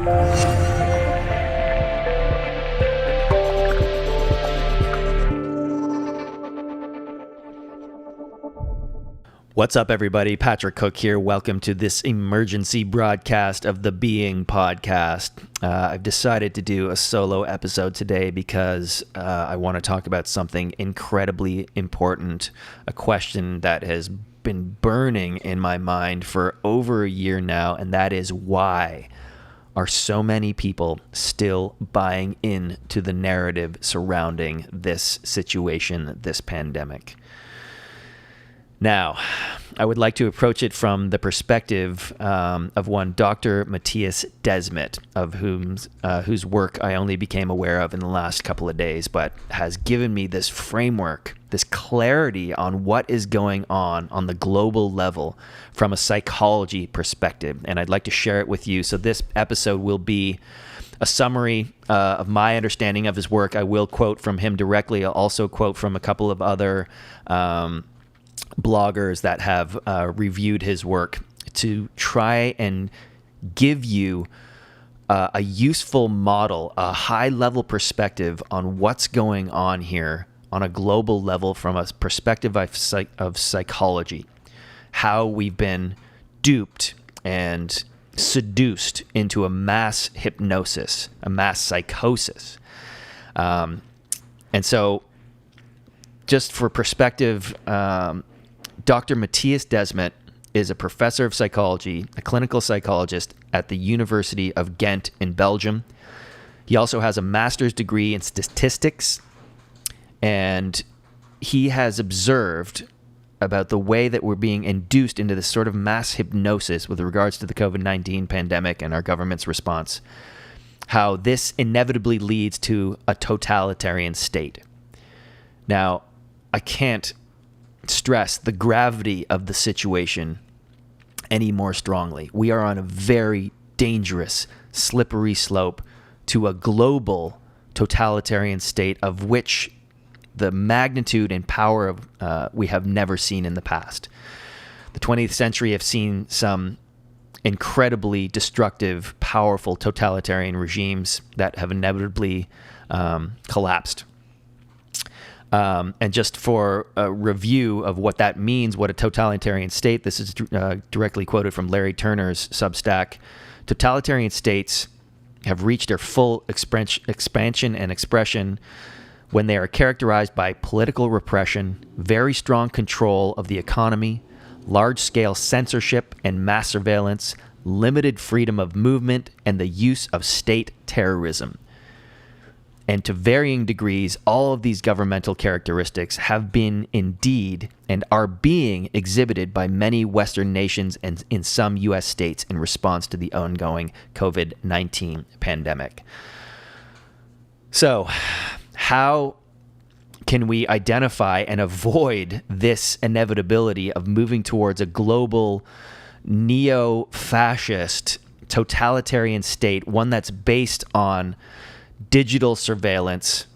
What's up, everybody? Patrick Cooke here. Welcome to this emergency broadcast of the Being Podcast. I've decided to do a solo episode today because I want to talk about something incredibly important, a question that has been burning in my mind for over a year now, and that is why are so many people still buying into the narrative surrounding this situation, this pandemic? Now, I would like to approach it from the perspective of one Dr. Mattias Desmet, of whose work I only became aware of in the last couple of days, but has given me this framework, this clarity on what is going on the global level from a psychology perspective. And I'd like to share it with you. So this episode will be a summary of my understanding of his work. I will quote from him directly. I'll also quote from a couple of other bloggers that have reviewed his work to try and give you a useful model, a high-level perspective on what's going on here on a global level from a perspective of psychology, how we've been duped and seduced into a mass hypnosis, a mass psychosis. And so just for perspective, Dr. Mattias Desmet is a professor of psychology, a clinical psychologist at the University of Ghent in Belgium. He also has a master's degree in statistics, and he has observed about the way that we're being induced into this sort of mass hypnosis with regards to the COVID-19 pandemic and our government's response, how this inevitably leads to a totalitarian state. Now, I can't stress the gravity of the situation any more strongly. We are on a very dangerous, slippery slope to a global totalitarian state of which the magnitude and power of we have never seen in the past. The 20th century have seen some incredibly destructive, powerful totalitarian regimes that have inevitably collapsed. And just for a review of what that means, what a totalitarian state, this is directly quoted from Larry Turner's Substack. Totalitarian states have reached their full expansion and expression when they are characterized by political repression, very strong control of the economy, large-scale censorship and mass surveillance, limited freedom of movement, and the use of state terrorism. And to varying degrees, all of these governmental characteristics have been indeed and are being exhibited by many Western nations and in some U.S. states in response to the ongoing COVID-19 pandemic. So, how can we identify and avoid this inevitability of moving towards a global neo-fascist totalitarian state, one that's based on digital surveillance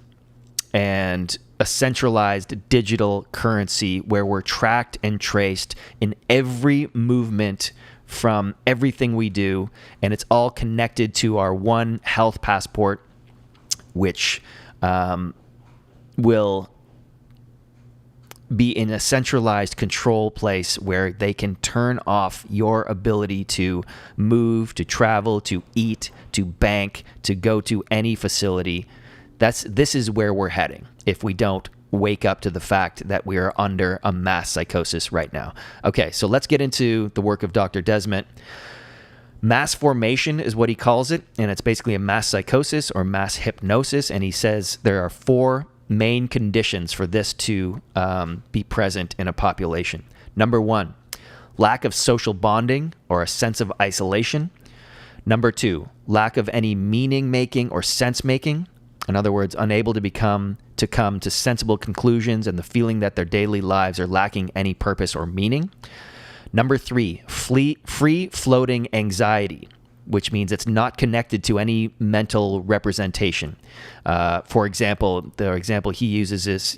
and a centralized digital currency where we're tracked and traced in every movement from everything we do, and it's all connected to our one health passport, which will be in a centralized control place where they can turn off your ability to move, to travel, to eat, to bank, to go to any facility. This is where we're heading if we don't wake up to the fact that we are under a mass psychosis right now. Okay, so let's get into the work of Dr. Desmet. Mass formation is what he calls it, and it's basically a mass psychosis or mass hypnosis, and he says there are four main conditions for this to be present in a population. Number one, lack of social bonding or a sense of isolation. Number two, lack of any meaning-making or sense-making. In other words, unable to come to sensible conclusions and the feeling that their daily lives are lacking any purpose or meaning. Number three, free-floating anxiety, which means it's not connected to any mental representation. For example, the example he uses is,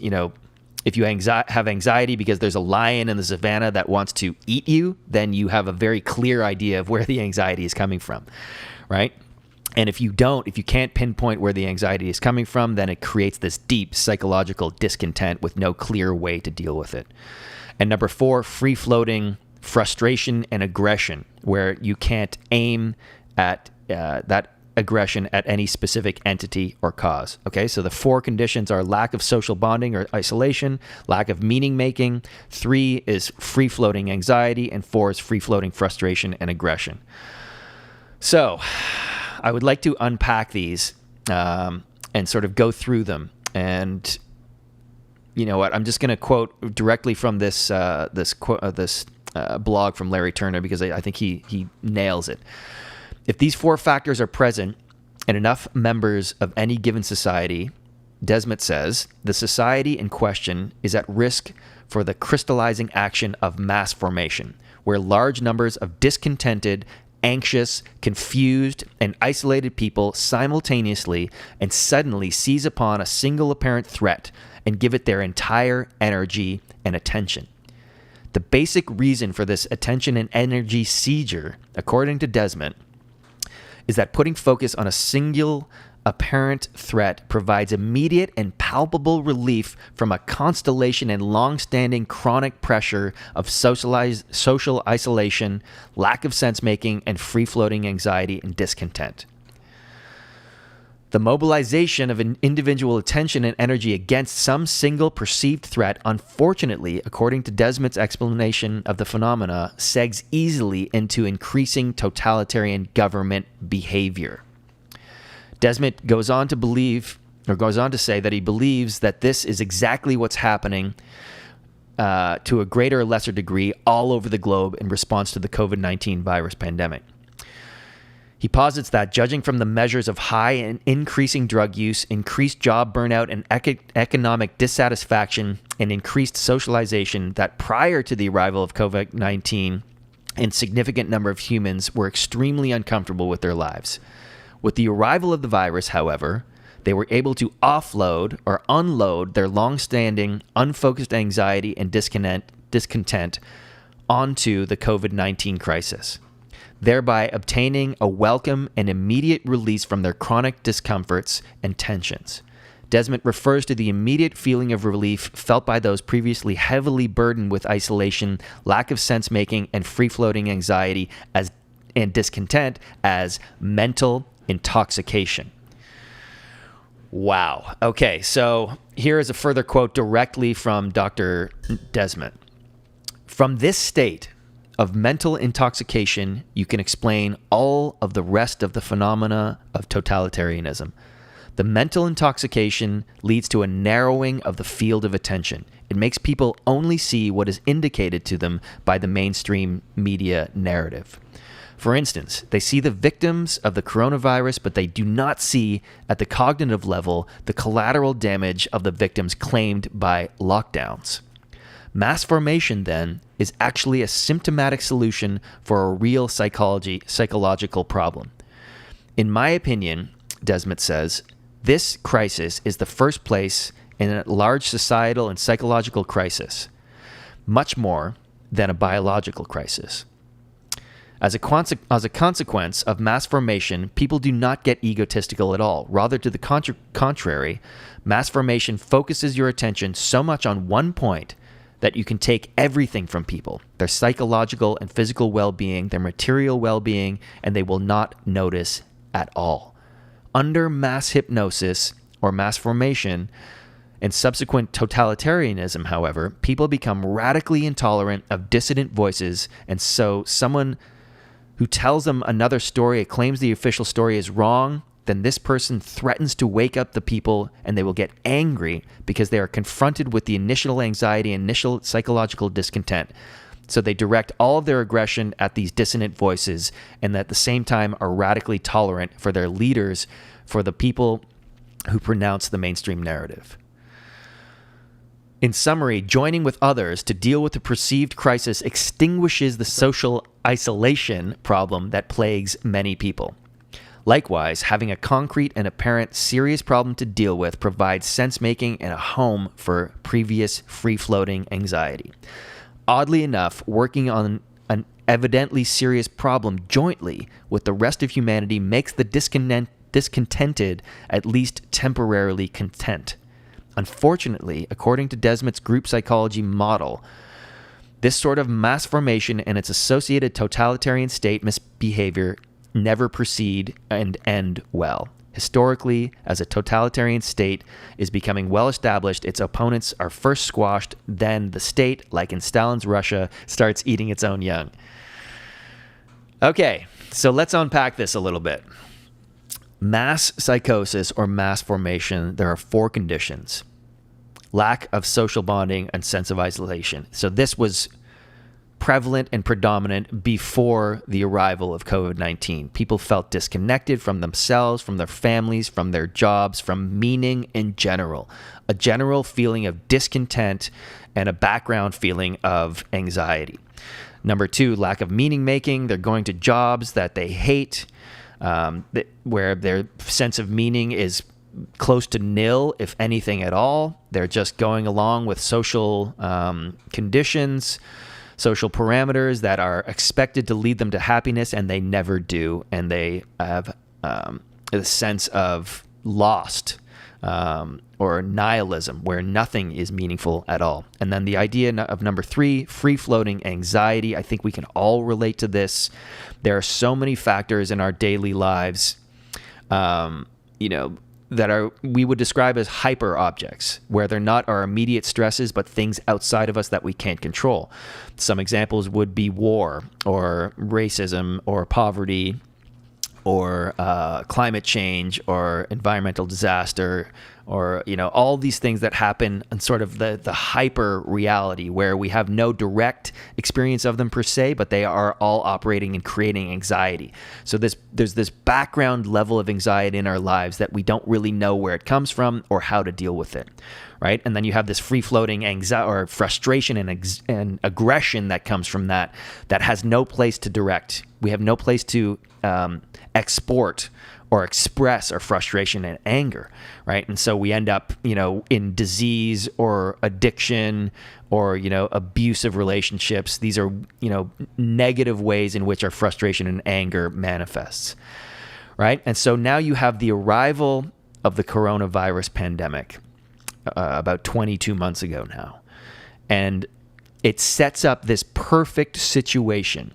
if you have anxiety because there's a lion in the savannah that wants to eat you, then you have a very clear idea of where the anxiety is coming from, right? And if you can't pinpoint where the anxiety is coming from, then it creates this deep psychological discontent with no clear way to deal with it. And number 4, free-floating frustration and aggression, where you can't aim at that aggression at any specific entity or cause. Okay, so the 4 conditions are lack of social bonding or isolation, lack of meaning making, 3 is free-floating anxiety, and 4 is free-floating frustration and aggression. So I would like to unpack these and sort of go through them. And you know what? I'm just going to quote directly from this blog from Larry Turner, because I think he nails it. If these 4 factors are present in enough members of any given society, Desmet says, the society in question is at risk for the crystallizing action of mass formation, where large numbers of discontented, anxious, confused, and isolated people simultaneously and suddenly seize upon a single apparent threat and give it their entire energy and attention. The basic reason for this attention and energy seizure, according to Desmet, is that putting focus on a single apparent threat provides immediate and palpable relief from a constellation and long-standing chronic pressure of social isolation, lack of sense-making, and free-floating anxiety and discontent. The mobilization of an individual attention and energy against some single perceived threat, unfortunately, according to Desmet's explanation of the phenomena, segs easily into increasing totalitarian government behavior. Desmet goes on to say that he believes that this is exactly what's happening to a greater or lesser degree all over the globe in response to the COVID-19 virus pandemic. He posits that, judging from the measures of high and increasing drug use, increased job burnout, and economic dissatisfaction, and increased socialization, that prior to the arrival of COVID-19, a significant number of humans were extremely uncomfortable with their lives. With the arrival of the virus, however, they were able to offload or unload their long-standing, unfocused anxiety and discontent onto the COVID-19 crisis, thereby obtaining a welcome and immediate release from their chronic discomforts and tensions. Desmet refers to the immediate feeling of relief felt by those previously heavily burdened with isolation, lack of sense-making, and free-floating anxiety and discontent as mental intoxication. Wow. Okay, so here is a further quote directly from Dr. Desmet. From this state of mental intoxication, you can explain all of the rest of the phenomena of totalitarianism. The mental intoxication leads to a narrowing of the field of attention. It makes people only see what is indicated to them by the mainstream media narrative. For instance, they see the victims of the coronavirus, but they do not see at the cognitive level the collateral damage of the victims claimed by lockdowns. Mass formation, then, is actually a symptomatic solution for a real psychological problem. In my opinion, Desmet says, this crisis is the first place in a large societal and psychological crisis, much more than a biological crisis. As a consequence of mass formation, people do not get egotistical at all. Rather, to the contrary, mass formation focuses your attention so much on one point that you can take everything from people, their psychological and physical well-being, their material well-being, and they will not notice at all. Under mass hypnosis or mass formation and subsequent totalitarianism, however, people become radically intolerant of dissident voices, and so someone who tells them another story, claims the official story is wrong, then this person threatens to wake up the people, and they will get angry because they are confronted with the initial anxiety, initial psychological discontent. So they direct all of their aggression at these dissonant voices, and at the same time are radically tolerant for their leaders, for the people who pronounce the mainstream narrative. In summary, joining with others to deal with the perceived crisis extinguishes the social isolation problem that plagues many people. Likewise, having a concrete and apparent serious problem to deal with provides sense-making and a home for previous free-floating anxiety. Oddly enough, working on evidently serious problem jointly with the rest of humanity makes the discontented at least temporarily content. Unfortunately, according to Desmet's group psychology model, this sort of mass formation and its associated totalitarian state misbehavior never proceed and end well. Historically, as a totalitarian state is becoming well established, its opponents are first squashed, then the state, like in Stalin's Russia, starts eating its own young. Okay, so let's unpack this a little bit. Mass psychosis or mass formation, there are 4 conditions. Lack of social bonding and sense of isolation. So this was prevalent and predominant before the arrival of COVID-19. People felt disconnected from themselves, from their families, from their jobs, from meaning in general. A general feeling of discontent and a background feeling of anxiety. Number 2, lack of meaning making. They're going to jobs that they hate, where their sense of meaning is close to nil, if anything at all. They're just going along with social conditions, social parameters that are expected to lead them to happiness, and they never do. And they have a sense of lost or nihilism, where nothing is meaningful at all. And then the idea of number 3, free-floating anxiety. I think we can all relate to this. There are so many factors in our daily lives, that we would describe as hyper objects, where they're not our immediate stresses, but things outside of us that we can't control. Some examples would be war, or racism, or poverty, or climate change, or environmental disaster, or all these things that happen in sort of the hyper reality, where we have no direct experience of them per se, but they are all operating and creating anxiety. So there's this background level of anxiety in our lives that we don't really know where it comes from or how to deal with it, right? And then you have this free-floating anxiety or frustration and aggression that comes from that has no place to direct. We have no place to export or express our frustration and anger, right? And so we end up, in disease or addiction or, abusive relationships. These are, negative ways in which our frustration and anger manifests, right? And so now you have the arrival of the coronavirus pandemic about 22 months ago now. And it sets up this perfect situation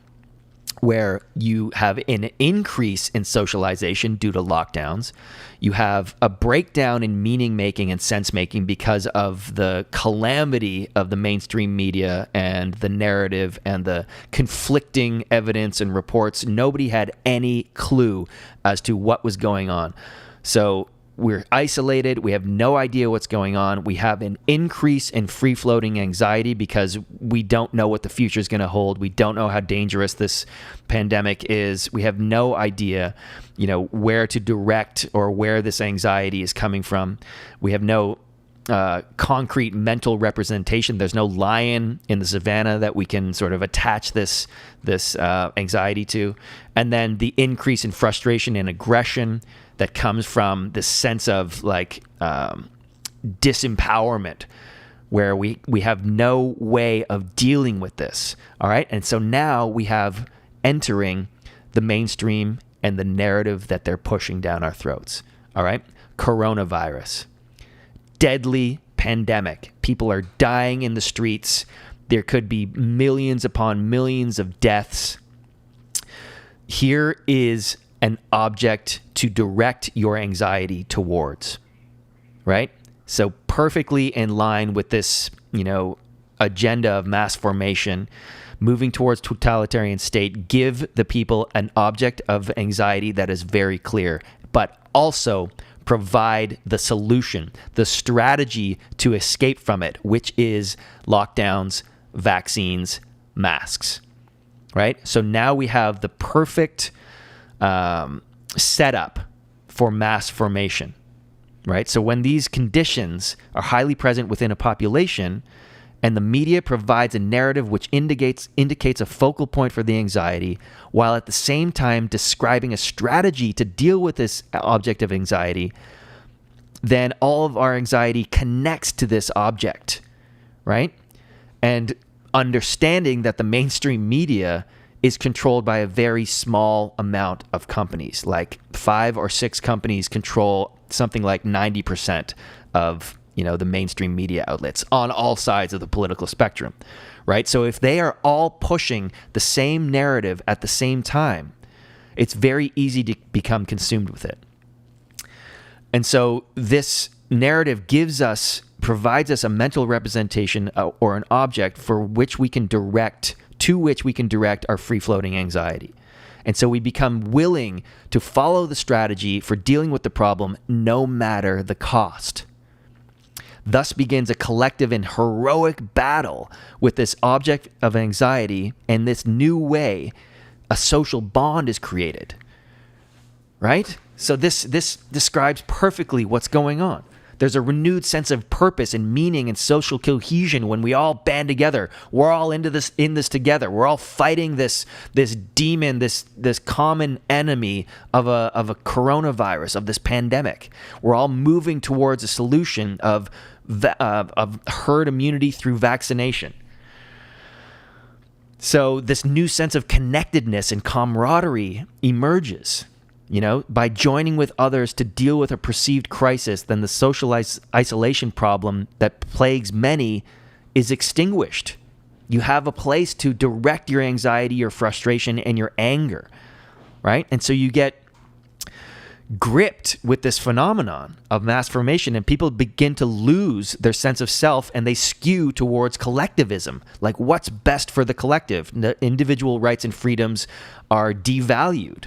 where you have an increase in socialization due to lockdowns. You have a breakdown in meaning making and sense making because of the calamity of the mainstream media and the narrative and the conflicting evidence and reports. Nobody had any clue as to what was going on. So we're isolated. We have no idea what's going on. We have an increase in free-floating anxiety because we don't know what the future is going to hold. We don't know how dangerous this pandemic is. We have no idea, where to direct or where this anxiety is coming from. We have no concrete mental representation. There's no lion in the savannah that we can sort of attach this anxiety to. And then the increase in frustration and aggression that comes from this sense of disempowerment, where we have no way of dealing with this. All right. And so now we have entering the mainstream and the narrative that they're pushing down our throats. All right. Coronavirus, deadly pandemic. People are dying in the streets. There could be millions upon millions of deaths. Here is an object to direct your anxiety towards, right? So perfectly in line with this, agenda of mass formation, moving towards totalitarian state, give the people an object of anxiety that is very clear, but also provide the solution, the strategy to escape from it, which is lockdowns, vaccines, masks, right? So now we have the perfect setup for mass formation, right? So when these conditions are highly present within a population and the media provides a narrative which indicates a focal point for the anxiety, while at the same time describing a strategy to deal with this object of anxiety, then all of our anxiety connects to this object, right? And understanding that the mainstream media is controlled by a very small amount of companies. Like 5 or 6 companies control something like 90% of, the mainstream media outlets on all sides of the political spectrum, right? So if they are all pushing the same narrative at the same time, it's very easy to become consumed with it. And so this narrative provides us a mental representation or an object to which we can direct our free-floating anxiety. And so we become willing to follow the strategy for dealing with the problem no matter the cost. Thus begins a collective and heroic battle with this object of anxiety, and this new way a social bond is created. Right? So this describes perfectly what's going on. There's a renewed sense of purpose and meaning and social cohesion when we all band together. We're all in this together. We're all fighting this demon, this common enemy of a coronavirus, of this pandemic. We're all moving towards a solution of herd immunity through vaccination. So this new sense of connectedness and camaraderie emerges. By joining with others to deal with a perceived crisis, then the social isolation problem that plagues many is extinguished. You have a place to direct your anxiety, your frustration, and your anger, right? And so you get gripped with this phenomenon of mass formation, and people begin to lose their sense of self, and they skew towards collectivism, like what's best for the collective. The individual rights and freedoms are devalued.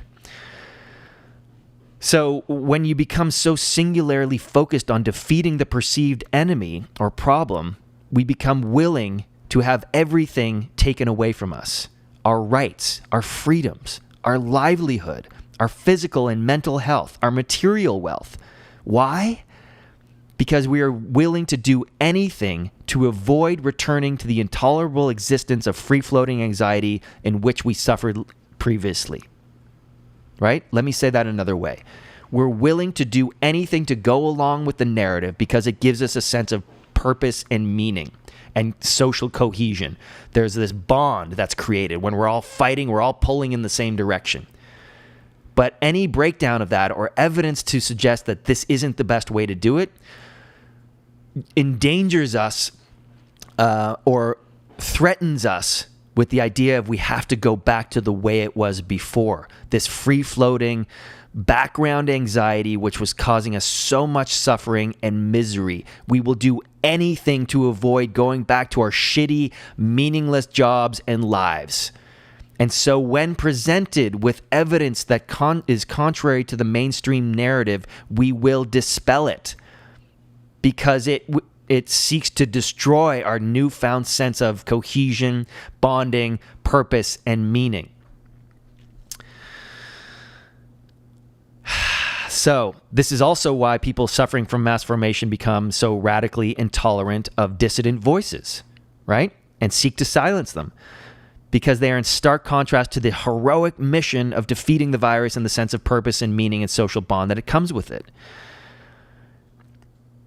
So when you become so singularly focused on defeating the perceived enemy or problem, we become willing to have everything taken away from us. Our rights, our freedoms, our livelihood, our physical and mental health, our material wealth. Why? Because we are willing to do anything to avoid returning to the intolerable existence of free-floating anxiety in which we suffered previously. Right? Let me say that another way. We're willing to do anything to go along with the narrative because it gives us a sense of purpose and meaning and social cohesion. There's this bond that's created. When we're all fighting, we're all pulling in the same direction. But any breakdown of that or evidence to suggest that this isn't the best way to do it endangers us or threatens us with the idea of we have to go back to the way it was before. This free-floating background anxiety, which was causing us so much suffering and misery. We will do anything to avoid going back to our shitty, meaningless jobs and lives. And so when presented with evidence that is contrary to the mainstream narrative, we will dispel it because it seeks to destroy our newfound sense of cohesion, bonding, purpose, and meaning. So this is also why people suffering from mass formation become so radically intolerant of dissident voices, right? And seek to silence them because they are in stark contrast to the heroic mission of defeating the virus and the sense of purpose and meaning and social bond that it comes with it.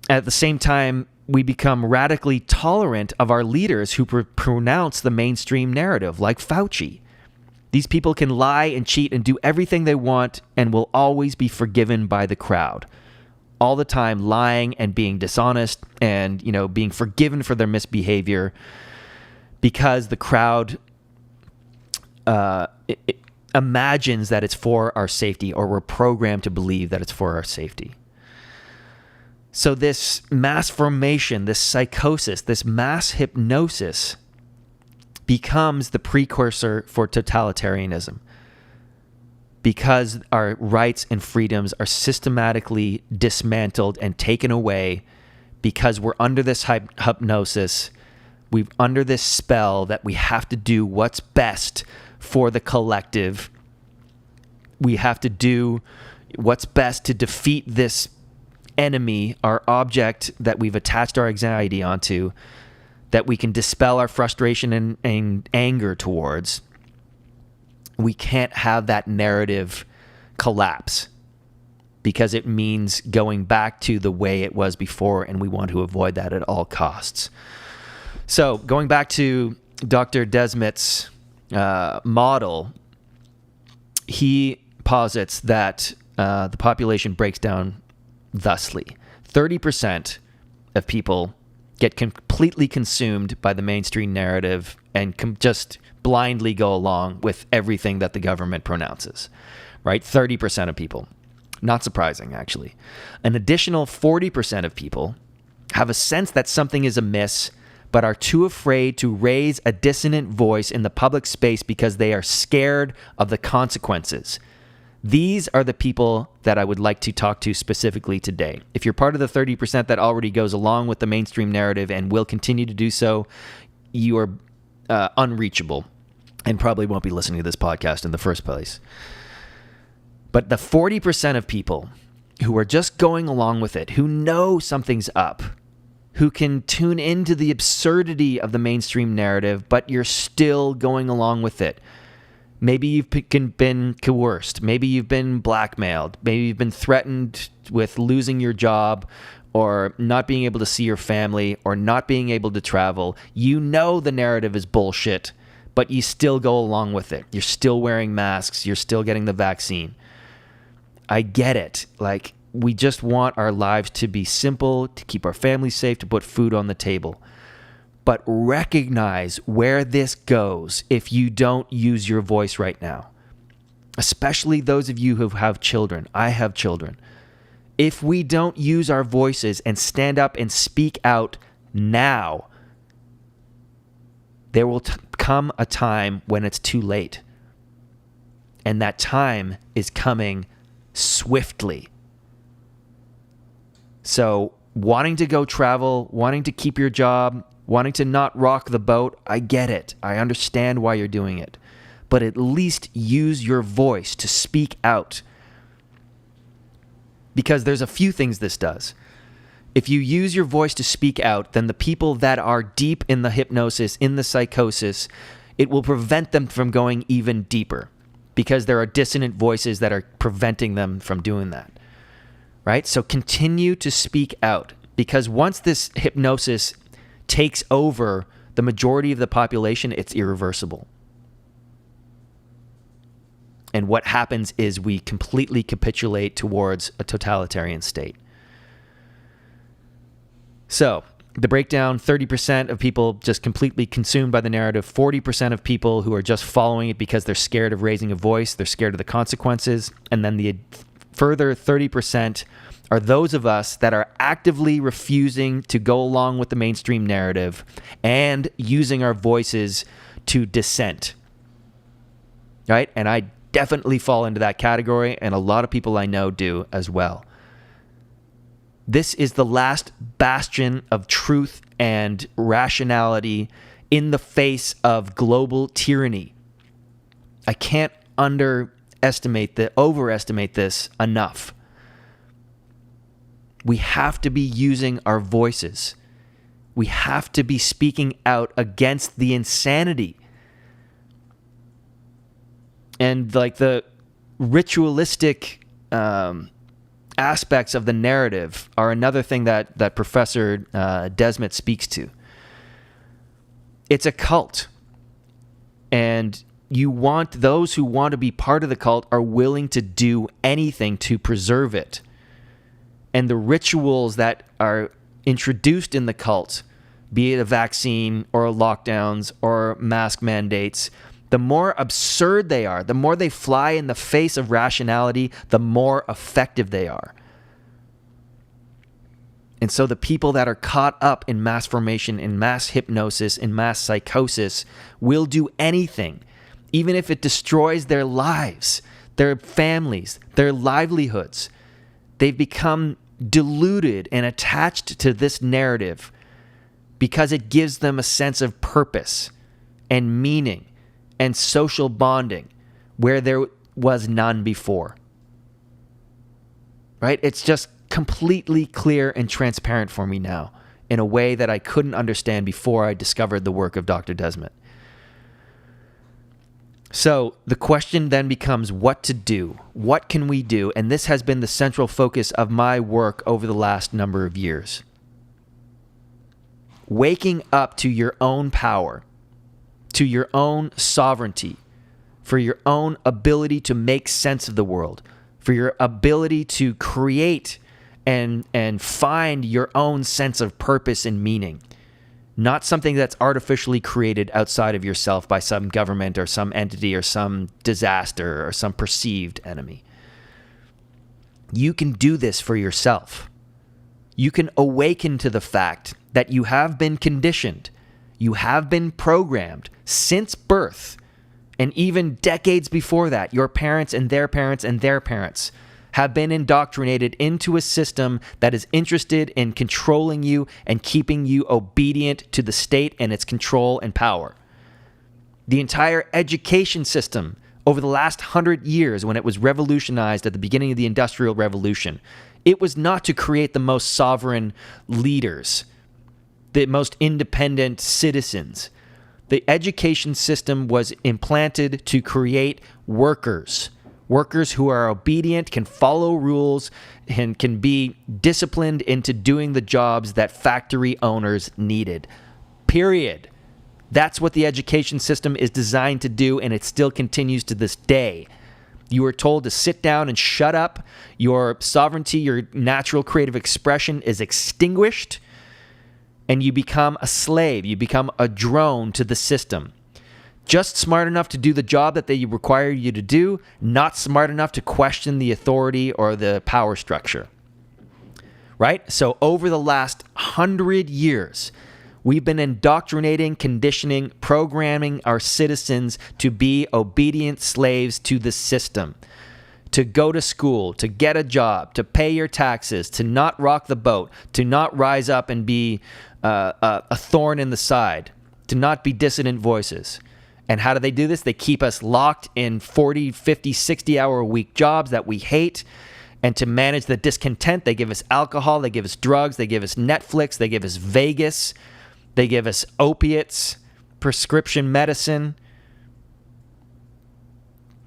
At the same time, we become radically tolerant of our leaders who pronounce the mainstream narrative, like Fauci. These people can lie and cheat and do everything they want and will always be forgiven by the crowd. All the time lying and being dishonest and, being forgiven for their misbehavior because the crowd it imagines that it's for our safety, or we're programmed to believe that it's for our safety. So this mass formation, this psychosis, this mass hypnosis becomes the precursor for totalitarianism because our rights and freedoms are systematically dismantled and taken away because we're under this hypnosis. We're under this spell that we have to do what's best for the collective. We have to do what's best to defeat this enemy, our object that we've attached our anxiety onto, that we can dispel our frustration and anger towards. We can't have that narrative collapse because it means going back to the way it was before, and we want to avoid that at all costs. So going back to Dr. Desmet's model, he posits that the population breaks down thusly. 30% of people get completely consumed by the mainstream narrative and just blindly go along with everything that the government pronounces, right? 30% of people. Not surprising, actually. An additional 40% of people have a sense that something is amiss, but are too afraid to raise a dissonant voice in the public space because they are scared of the consequences. These are the people that I would like to talk to specifically today. If you're part of the 30% that already goes along with the mainstream narrative and will continue to do so, you are unreachable and probably won't be listening to this podcast in the first place. But the 40% of people who are just going along with it, who know something's up, who can tune into the absurdity of the mainstream narrative, but you're still going along with it. Maybe you've been coerced. Maybe you've been blackmailed. Maybe you've been threatened with losing your job or not being able to see your family or not being able to travel. You know the narrative is bullshit, but you still go along with it. You're still wearing masks. You're still getting the vaccine. I get it. Like, we just want our lives to be simple, to keep our families safe, to put food on the table. But recognize where this goes if you don't use your voice right now. Especially those of you who have children. I have children. If we don't use our voices and stand up and speak out now, there will come a time when it's too late. And that time is coming swiftly. So, wanting to go travel, wanting to keep your job, wanting to not rock the boat, I get it. I understand why you're doing it. But at least use your voice to speak out. Because there's a few things this does. If you use your voice to speak out, then the people that are deep in the hypnosis, in the psychosis, it will prevent them from going even deeper. Because there are dissonant voices that are preventing them from doing that. Right? So continue to speak out, because once this hypnosis takes over the majority of the population, it's irreversible. And what happens is we completely capitulate towards a totalitarian state. So, the breakdown, 30% of people just completely consumed by the narrative, 40% of people who are just following it because they're scared of raising a voice, they're scared of the consequences, and then the further 30% are those of us that are actively refusing to go along with the mainstream narrative and using our voices to dissent. Right? And I definitely fall into that category, and a lot of people I know do as well. This is the last bastion of truth and rationality in the face of global tyranny. I can't overestimate this enough. We have to be using our voices. We have to be speaking out against the insanity. And like the ritualistic aspects of the narrative are another thing that Professor Desmet speaks to. It's a cult. And those who want to be part of the cult are willing to do anything to preserve it. And the rituals that are introduced in the cult, be it a vaccine or lockdowns or mask mandates, the more absurd they are, the more they fly in the face of rationality, the more effective they are. And so the people that are caught up in mass formation, in mass hypnosis, in mass psychosis, will do anything, even if it destroys their lives, their families, their livelihoods. They've become deluded and attached to this narrative because it gives them a sense of purpose and meaning and social bonding where there was none before. Right? It's just completely clear and transparent for me now in a way that I couldn't understand before I discovered the work of Dr. Desmet. So the question then becomes what to do. What can we do? And this has been the central focus of my work over the last number of years. Waking up to your own power, to your own sovereignty, for your own ability to make sense of the world, for your ability to create and find your own sense of purpose and meaning. Not something that's artificially created outside of yourself by some government or some entity or some disaster or some perceived enemy. You can do this for yourself. You can awaken to the fact that you have been conditioned, you have been programmed since birth, and even decades before that, your parents and their parents and their parents have been indoctrinated into a system that is interested in controlling you and keeping you obedient to the state and its control and power. The entire education system over the last 100 years, when it was revolutionized at the beginning of the Industrial Revolution, it was not to create the most sovereign leaders, the most independent citizens. The education system was implanted to create workers who are obedient, can follow rules, and can be disciplined into doing the jobs that factory owners needed. Period. That's what the education system is designed to do, and it still continues to this day. You are told to sit down and shut up. Your sovereignty, your natural creative expression is extinguished, and you become a slave. You become a drone to the system. Just smart enough to do the job that they require you to do, not smart enough to question the authority or the power structure. Right? So over the last 100 years, we've been indoctrinating, conditioning, programming our citizens to be obedient slaves to the system, to go to school, to get a job, to pay your taxes, to not rock the boat, to not rise up and be a thorn in the side, to not be dissident voices. And how do they do this? They keep us locked in 40, 50, 60-hour-a-week jobs that we hate. And to manage the discontent, they give us alcohol, they give us drugs, they give us Netflix, they give us Vegas, they give us opiates, prescription medicine.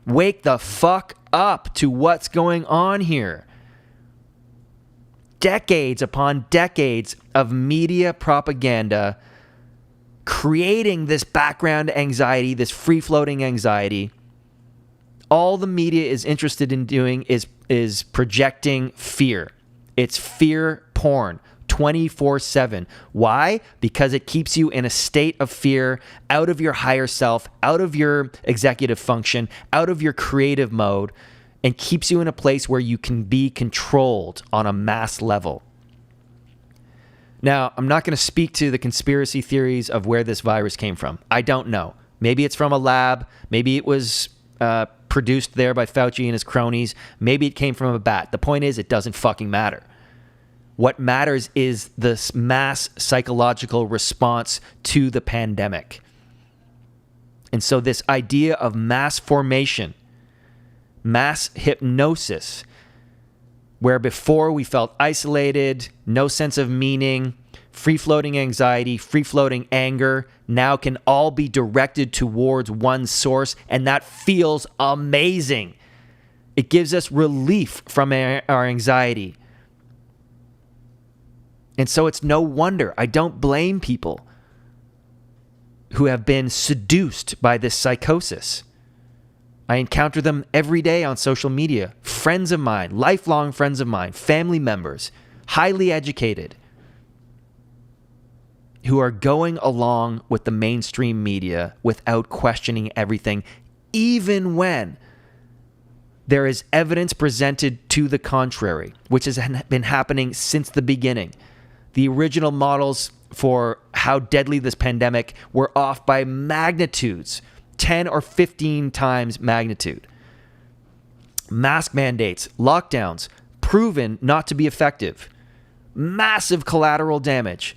Wake the fuck up to what's going on here. Decades upon decades of media propaganda creating this background anxiety, this free-floating anxiety. All the media is interested in doing is projecting fear. It's fear porn 24/7. Why? Because it keeps you in a state of fear, out of your higher self, out of your executive function, out of your creative mode, and keeps you in a place where you can be controlled on a mass level. Now, I'm not going to speak to the conspiracy theories of where this virus came from. I don't know. Maybe it's from a lab. Maybe it was produced there by Fauci and his cronies. Maybe it came from a bat. The point is, it doesn't fucking matter. What matters is this mass psychological response to the pandemic. And so this idea of mass formation, mass hypnosis, where before we felt isolated, no sense of meaning, free-floating anxiety, free-floating anger, now can all be directed towards one source, and that feels amazing. It gives us relief from our anxiety. And so it's no wonder, I don't blame people who have been seduced by this psychosis. I encounter them every day on social media. Friends of mine, lifelong friends of mine, family members, highly educated, who are going along with the mainstream media without questioning everything, even when there is evidence presented to the contrary, which has been happening since the beginning. The original models for how deadly this pandemic were off by magnitudes, 10 or 15 times magnitude. Mask mandates, lockdowns, proven not to be effective. Massive collateral damage.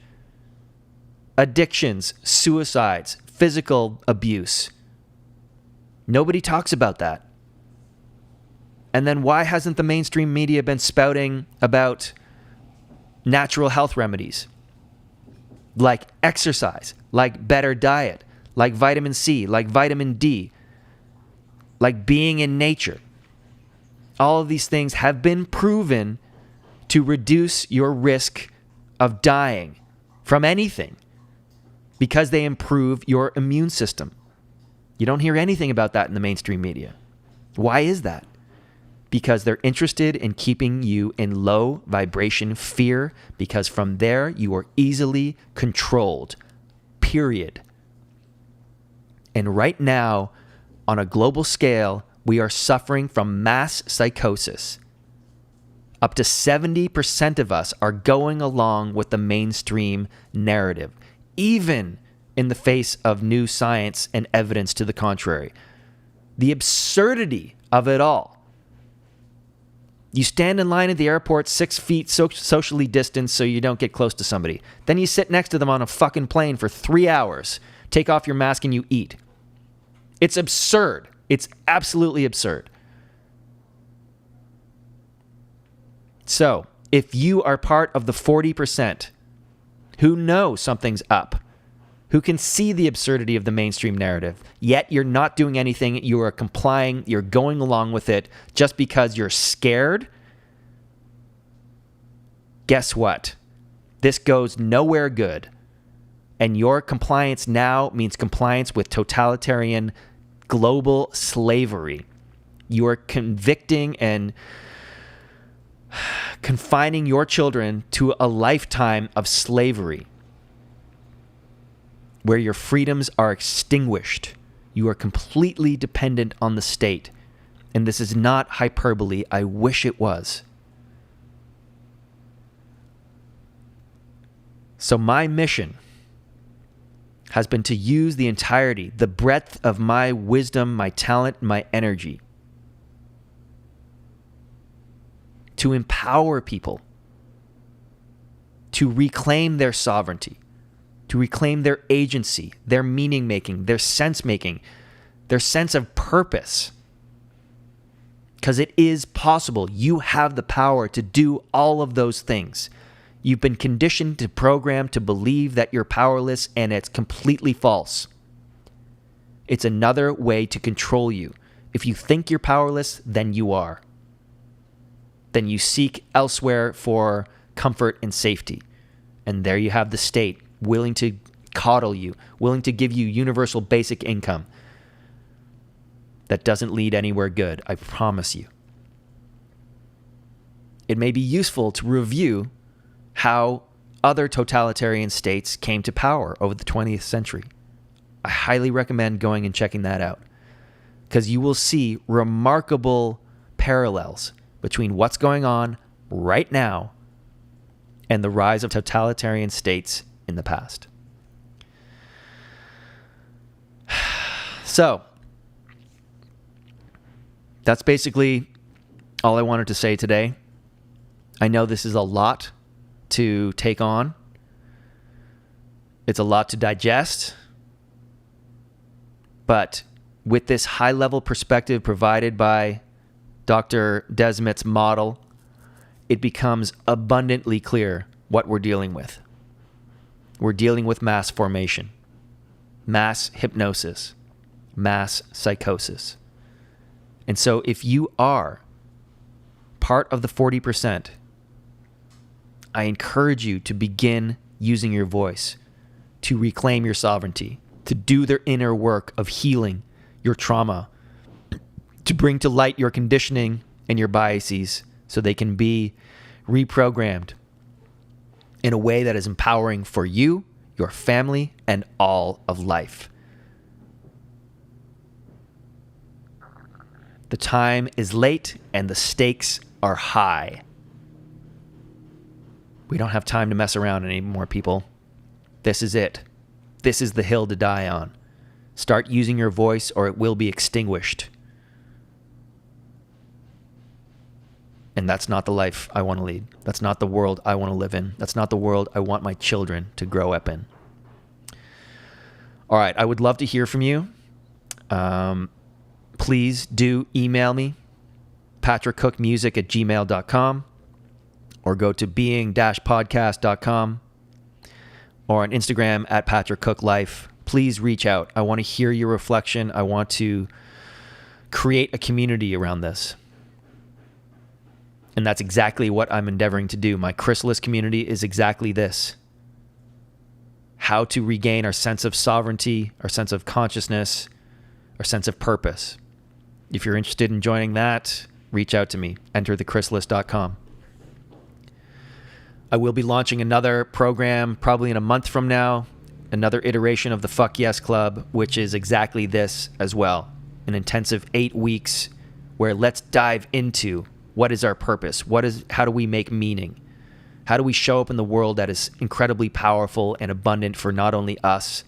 Addictions, suicides, physical abuse. Nobody talks about that. And then why hasn't the mainstream media been spouting about natural health remedies? Like exercise, like better diet, like vitamin C, like vitamin D, like being in nature. All of these things have been proven to reduce your risk of dying from anything because they improve your immune system. You don't hear anything about that in the mainstream media. Why is that? Because they're interested in keeping you in low vibration fear, because from there you are easily controlled, period. And right now, on a global scale, we are suffering from mass psychosis. Up to 70% of us are going along with the mainstream narrative, even in the face of new science and evidence to the contrary. The absurdity of it all. You stand in line at the airport 6 feet socially distanced so you don't get close to somebody. Then you sit next to them on a fucking plane for 3 hours, take off your mask and you eat. It's absurd. It's absolutely absurd. So, if you are part of the 40% who know something's up, who can see the absurdity of the mainstream narrative, yet you're not doing anything, you are complying, you're going along with it just because you're scared, guess what? This goes nowhere good. And your compliance now means compliance with totalitarian global slavery. You are convicting and confining your children to a lifetime of slavery, where your freedoms are extinguished. You are completely dependent on the state. And this is not hyperbole. I wish it was. So my mission has been to use the entirety, the breadth of my wisdom, my talent, my energy to empower people to reclaim their sovereignty, to reclaim their agency, their meaning making, their sense making, their sense of purpose. Because it is possible. You have the power to do all of those things. You've been conditioned to program to believe that you're powerless, and it's completely false. It's another way to control you. If you think you're powerless, then you are. Then you seek elsewhere for comfort and safety. And there you have the state willing to coddle you, willing to give you universal basic income. That doesn't lead anywhere good, I promise you. It may be useful to review how other totalitarian states came to power over the 20th century. I highly recommend going and checking that out, because you will see remarkable parallels between what's going on right now and the rise of totalitarian states in the past. So, that's basically all I wanted to say today. I know this is a lot to take on. It's a lot to digest. But with this high-level perspective provided by Dr. Desmet's model, it becomes abundantly clear what we're dealing with. We're dealing with mass formation, mass hypnosis, mass psychosis. And so if you are part of the 40%, I encourage you to begin using your voice to reclaim your sovereignty, to do their inner work of healing your trauma, to bring to light your conditioning and your biases so they can be reprogrammed in a way that is empowering for you, your family, and all of life. The time is late and the stakes are high. We don't have time to mess around anymore, people. This is it. This is the hill to die on. Start using your voice or it will be extinguished. And that's not the life I want to lead. That's not the world I want to live in. That's not the world I want my children to grow up in. All right, I would love to hear from you. Please do email me, patrickcookmusic@gmail.com, or go to being-podcast.com, or on Instagram @patrickcooklife. Please reach out. I want to hear your reflection. I want to create a community around this. And that's exactly what I'm endeavoring to do. My chrysalis community is exactly this. How to regain our sense of sovereignty, our sense of consciousness, our sense of purpose. If you're interested in joining that, reach out to me. Enter thechrysalis.com. I will be launching another program probably in a month from now, another iteration of the Fuck Yes Club, which is exactly this as well. An intensive 8 weeks where let's dive into what is our purpose? How do we make meaning? How do we show up in the world that is incredibly powerful and abundant for not only us,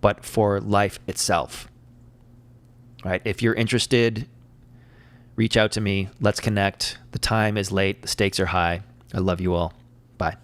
but for life itself? All right. If you're interested, reach out to me. Let's connect. The time is late. The stakes are high. I love you all. Bye.